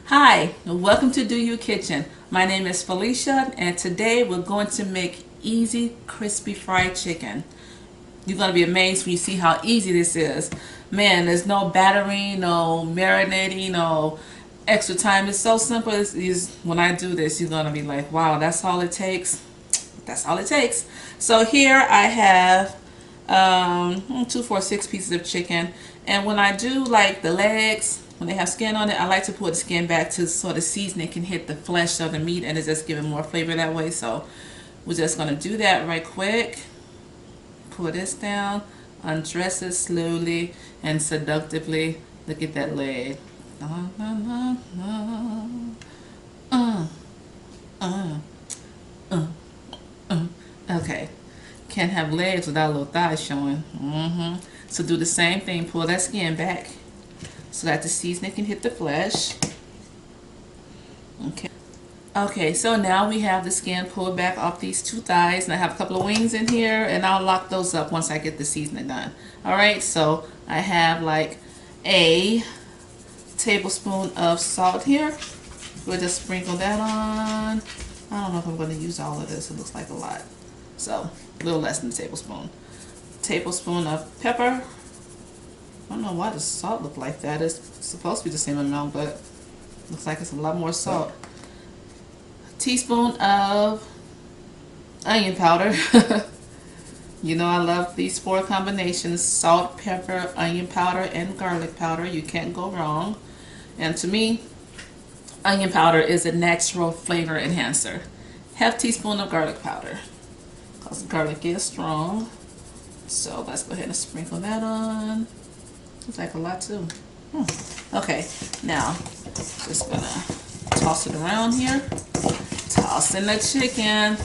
Hi, welcome to Do You Kitchen. My name is Felicia, and today we're going to make easy, crispy fried chicken. You're going to be amazed when you see how easy this is. Man, there's no battering, no marinating, no extra time. It's so simple. When I do this, you're going to be like, wow, that's all it takes. That's all it takes. So here I have 2, 4, 6 pieces of chicken. And when I do like the legs, when they have skin on it, I like to put the skin back to so the seasoning can hit the flesh of the meat and it's just giving more flavor that way. So we're just going to do that right quick. Pour this down, undress it slowly and seductively. Look at that leg. Okay. Can't have legs without little thighs showing. So do the same thing. Pull that skin back so that the seasoning can hit the flesh. Okay, so now we have the skin pulled back off these 2 thighs, and I have a couple of wings in here, and I'll lock those up once I get the seasoning done. Alright, so I have like a tablespoon of salt here. We'll just sprinkle that on. I don't know if I'm going to use all of this. It looks like a lot. So, a little less than a tablespoon. Tablespoon of pepper. I don't know why the salt look like that. It's supposed to be the same amount, but looks like it's a lot more salt. A teaspoon of onion powder. You know I love these 4 combinations: salt, pepper, onion powder, and garlic powder. You can't go wrong. And to me, onion powder is a natural flavor enhancer. Half teaspoon of garlic powder, because garlic is strong. So let's go ahead and sprinkle that on. Looks like a lot too. Okay, now just gonna toss it around here. Toss in the chicken.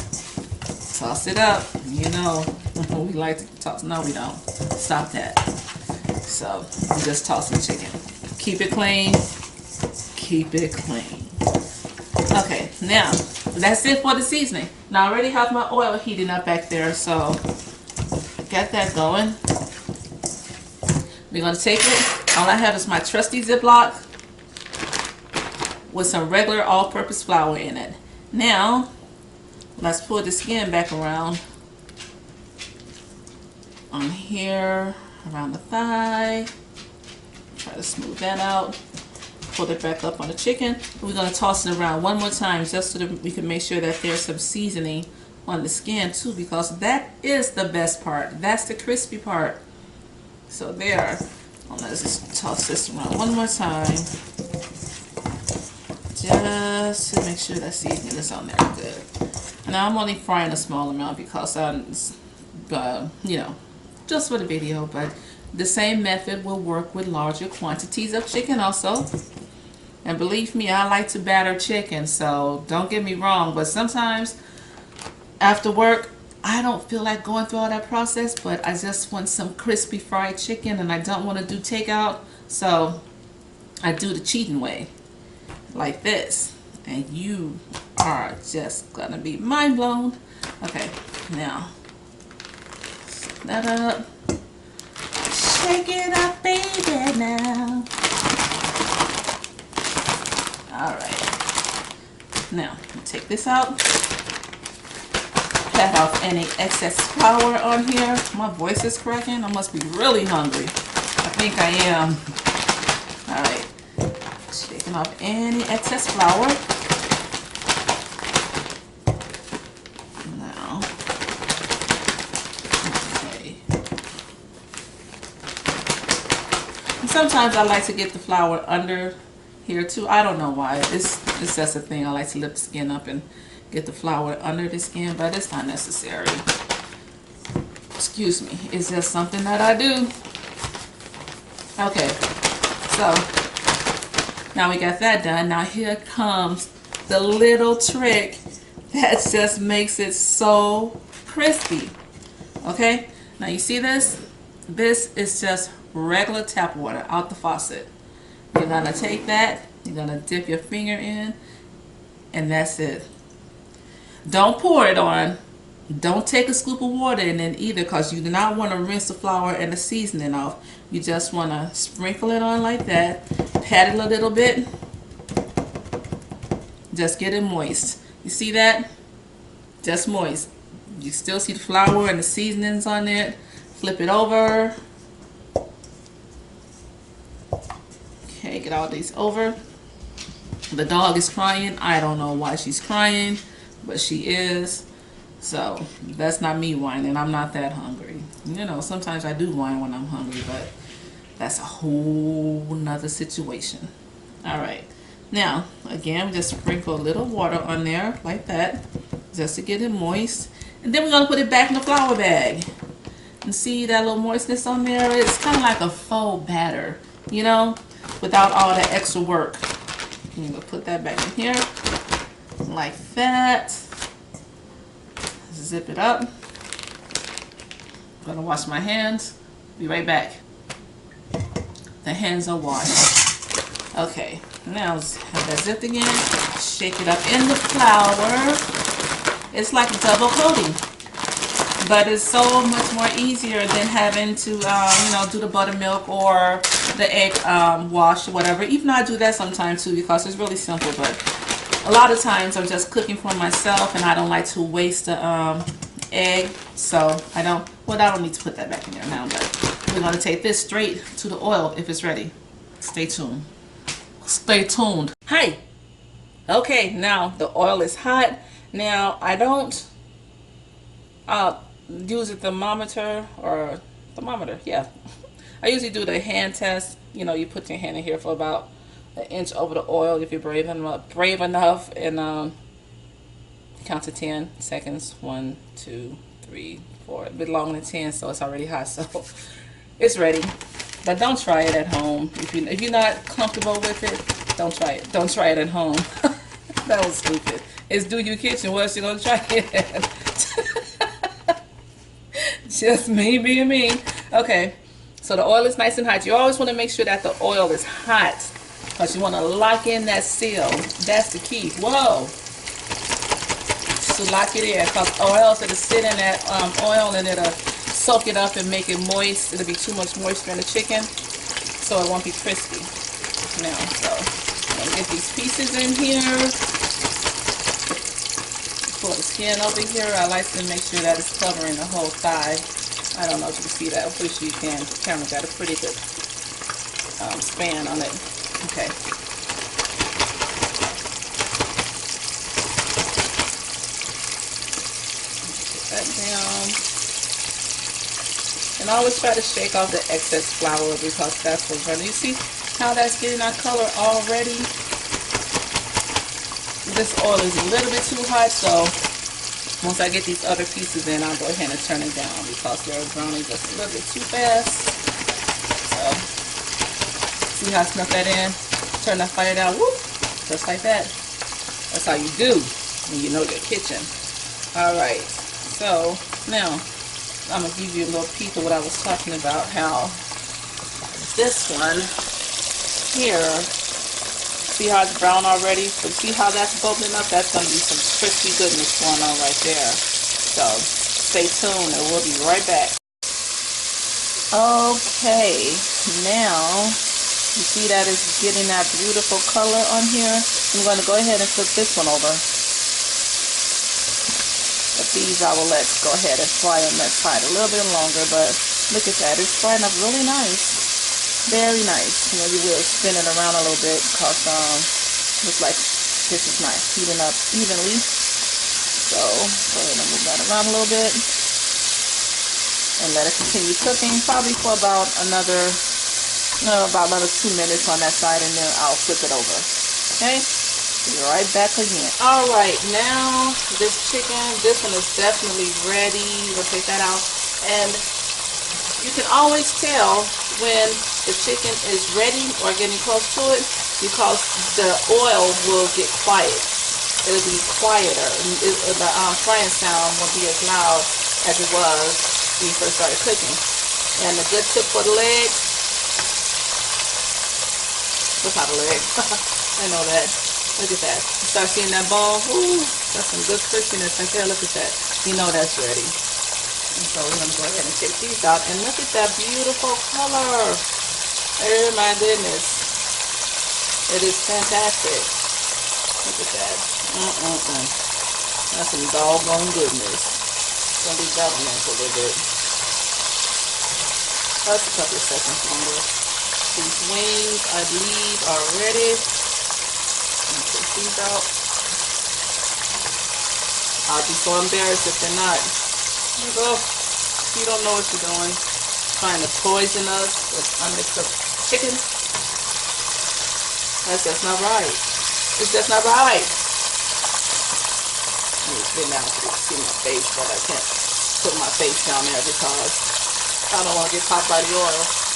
Toss it up. You know, we like to toss. No, we don't. Stop that. So we just toss the chicken. Keep it clean. Keep it clean. Okay, now that's it for the seasoning. Now I already have my oil heating up back there, so get that going. We're going to take it. All I have is my trusty Ziploc with some regular all-purpose flour in it. Now, let's pull the skin back around on here, around the thigh. Try to smooth that out. Pull it back up on the chicken. We're going to toss it around one more time just so that we can make sure that there's some seasoning on the skin too, because that is the best part. That's the crispy part. So there. Let's just toss this around one more time, just to make sure that seasoning is on there good. Now I'm only frying a small amount because I'm, you know, just for the video. But the same method will work with larger quantities of chicken also. And believe me, I like to batter chicken, so don't get me wrong. But sometimes after work, I don't feel like going through all that process, but I just want some crispy fried chicken and I don't want to do takeout, so I do the cheating way, like this, and you are just gonna be mind blown. Okay, now set that up, shake it up, baby, now. Alright, now take this out. Cut off any excess flour on here. My voice is cracking. I must be really hungry. I think I am. Alright. Taking off any excess flour. Now. Okay. And sometimes I like to get the flour under here too. I don't know why. It's just a thing. I like to lift the skin up and get the flour under the skin, but it's not necessary. Excuse me. It's just something that I do. Okay, so now we got that done. Now here comes the little trick that just makes it so crispy. Okay, now you see this? This is just regular tap water out the faucet. You're gonna take that, you're gonna dip your finger in, and that's it. Don't pour it on. Don't take a scoop of water in it either, because you do not want to rinse the flour and the seasoning off. You just want to sprinkle it on like that, pat it a little bit, Just get it moist. You see that? Just moist. You still see the flour and the seasonings on it. Flip it over. Okay, get all these over. The dog is crying. I don't know why she's crying, but she is. So that's not me whining. I'm not that hungry. You know, sometimes I do whine when I'm hungry, but that's a whole nother situation. All right. Now, again, just sprinkle a little water on there like that, just to get it moist. And then we're going to put it back in the flour bag. And see that little moistness on there? It's kind of like a faux batter, you know, without all that extra work. I'm going to put that back in here like that. Zip it up. I'm going to wash my hands. Be right back. The hands are washed. Okay, now have that zipped again. Shake it up in the flour. It's like double coating, but it's so much more easier than having to, you know, do the buttermilk or the egg wash or whatever. Even though I do that sometimes too, because it's really simple. But a lot of times I'm just cooking for myself, and I don't like to waste the egg, so I don't. Well, I don't need to put that back in there now. But we're gonna take this straight to the oil if it's ready. Stay tuned. Stay tuned. Hi. Okay, now the oil is hot. Now I don't use a thermometer or thermometer. Yeah, I usually do the hand test. You know, you put your hand in here for about an inch over the oil if you're brave enough, and count to 10 seconds. 1, 2, 3, 4. A bit longer than 10, so it's already hot. So it's ready. But don't try it at home. If you're not comfortable with it, don't try it. Don't try it at home. That was stupid. It's do your kitchen. What else you gonna try it at? Just me being me. Okay. So the oil is nice and hot. You always want to make sure that the oil is hot, because you want to lock in that seal. That's the key. Whoa. So lock it in, because or else it'll sit in that oil and it'll soak it up and make it moist. It'll be too much moisture in the chicken, so it won't be crispy. Now, so I'm gonna get these pieces in here. Pull the skin over here. I like to make sure that it's covering the whole thigh. I don't know if you can see that. I'm pretty sure you can. The camera got a pretty good span on it. Okay. Put that down. And I always try to shake off the excess flour, because that's what's running. You see how that's getting our color already? This oil is a little bit too hot, so once I get these other pieces in, I'll go ahead and turn it down, because they're browning just a little bit too fast. So, see how I snuck that in? Turn that fire down, whoop, just like that. That's how you do when you know your kitchen. Alright, so now I'm going to give you a little peek of what I was talking about, how this one here, see how it's brown already? But see how that's bubbling up? That's going to be some crispy goodness going on right there. So stay tuned and we'll be right back. Okay, now you see that it's getting that beautiful color on here. I'm going to go ahead and flip this one over. But these I will let go ahead and fry on that side a little bit longer. But look at that, it's frying up really nice. Very nice. You know, you will spin it around a little bit, because looks like this is not heating up evenly. So go ahead and move that around a little bit and let it continue cooking, probably for about another 2 minutes on that side, and then I'll flip it over. Okay, be right back again. All right, now this chicken, this one is definitely ready. We'll take that out, and you can always tell when the chicken is ready or getting close to it, because the oil will get quiet. It'll be quieter. The frying sound won't be as loud as it was when you first started cooking. And a good tip for the legs. Look how the leg. I know that. Look at that. You start seeing that ball. Ooh, that's some good crispiness right there. Look at that. You know that's ready. And so we're going to go ahead and take these out. And look at that beautiful color. Oh my goodness. It is fantastic. Look at that. That's some doggone goodness. It's gonna be government a little bit. That's a couple of seconds longer. These wings, I believe, are ready. Let me take these out. I'll be so embarrassed if they're not. There you go. You don't know what you're doing. Trying to poison us with unmixed up chicken. That's just not right. It's just not right. Let me get down so you can see my face, but I can't put my face down there because I don't want to get caught by the oil.